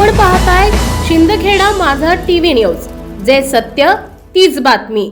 आपण पाहताय शिंदखेडा माझा टीव्ही न्यूज, जे सत्य तीच बातमी।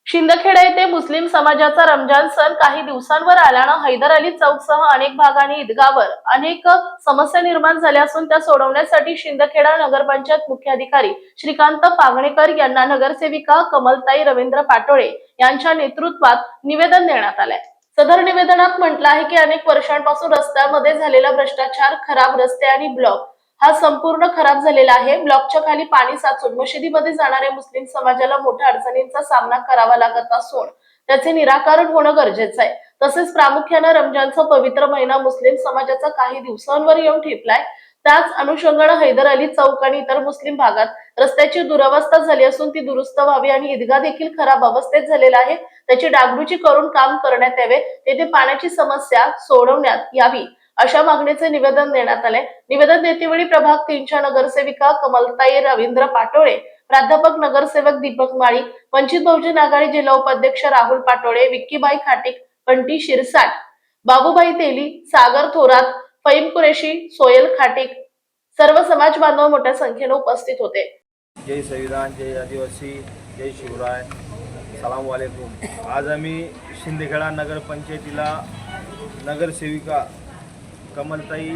शिंदखेडा येथे मुस्लिम समाजाचा रमजान सण काही दिवसांवर आल्यानं हैदर अली चौकसह अनेक भागांनी ईदगाहवर अनेक समस्या निर्माण झाल्या असून त्या सोडवण्यासाठी शिंदखेडा नगरपंचायत मुख्याधिकारी श्रीकांत पागणेकर यांना नगरसेविका कमलताई रवींद्र पाटोळे यांच्या नेतृत्वात निवेदन देण्यात आले। सदर निवेदनात म्हटलं आहे की अनेक वर्षांपासून रस्त्यामध्ये झालेला भ्रष्टाचार, खराब रस्ते आणि ब्लॉक हा संपूर्ण खराब झालेला आहे। ब्लॉकच्या खाली पाणी साचून मशिदीमध्ये जाणाऱ्या मुस्लिम समाजाला मोठ्या अडचणींचा सामना करावा लागत असून त्याचे निराकरण होणं गरजेचं आहे। तसेच प्रामुख्याने रमजानचा पवित्र महिना मुस्लिम समाजाचा काही दिवसांवर येऊन ठेपलाय। त्याच अनुषंगाने हैदर अली चौक आणि इतर मुस्लिम भागात रस्त्याची दुरवस्था झाली असून ती दुरुस्त व्हावी आणि ईदगाह देखील खराब अवस्थेत झालेला आहे, त्याची डागडुजी करून काम करण्यात यावे, तेथे पाण्याची समस्या सोडवण्यात यावी अशा मागणीचे निवेदन देण्यात आले। निवेदन देतेवेळी प्रभाग 3 च्या नगरसेविका कमलताई रवींद्र पाटोळे, प्राध्यापक नगरसेवक दीपक माळी, वंचित बहुजन आघाडी जिल्हा उपाध्यक्ष राहुल पाटोळे, विक्कीबाई खाटिक, बंटी शिरसाट, बाबूभाई तेली, सागर थोरात, फहीम कुरेशी, सोयल खाटिक सर्व समाज बांधव मोठ्या संख्येने उपस्थित होते। जय संविधान, जय आदिवासी, जय शिवराय, सलाम वालेकुम। आज आम्ही शिंदखेडा नगरपंचायतीला नगरसेविका कमलताई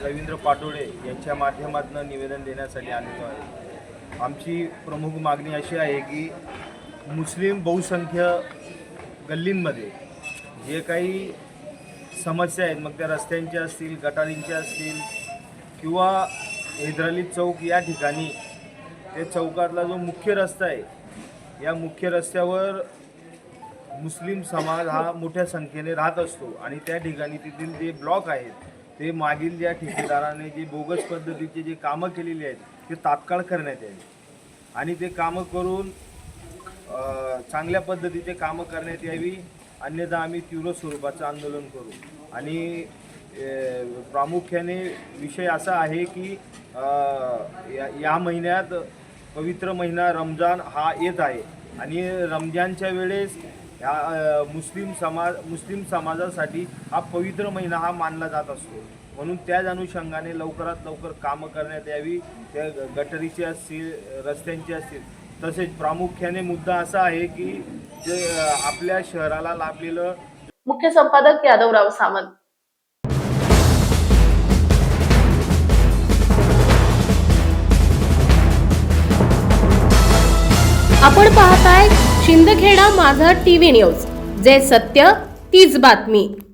रवींद्र पाटोळे यांच्या माध्यमातून निवेदन देण्यासाठी आलेलो आहे। आमची प्रमुख मागणी अशी आहे की मुस्लिम बहुसंख्य गल्लींमध्ये जे काही समस्या आहेत, मग त्या रस्त्यांच्या असतील, गटारींच्या असतील किंवा हैदर अली चौक या ठिकाणी ते चौकातला जो मुख्य रस्ता आहे, या मुख्य रस्त्यावर मुस्लिम समाज हा मोठ्या संख्येने राहत असतो आणि त्या ठिकाणी तेथील जे ब्लॉक आहेत ते मागील ज्या ठेकेदाराने जे बोगस पद्धतीचे जे कामं केलेली आहेत ते तात्काळ करण्यात यावी आणि ते कामं करून चांगल्या पद्धतीचे कामं करण्यात यावी, अन्यथा आम्ही तीव्र स्वरूपाचं आंदोलन करू। आणि प्रामुख्याने विषय असा आहे की या महिन्यात पवित्र महिना रमजान हा येत आहे आणि रमजानच्या वेळेस मुस्लिम समाजासाठी हा पवित्र महिना हा मानला जात असतो, म्हणून त्याच अनुषंगाने लवकरात लवकर कामं करण्यात यावी, त्या गटरीचे असतील, रस्त्यांचे असतील। तसेच प्रामुख्याने मुद्दा असा आहे की जे आपल्या शहराला लाभलेलं मुख्य संपादक यादवराव सामंत। आपण पाहताय शिंदखेडा माझा टीव्ही न्यूज, जे सत्य तीच बातमी।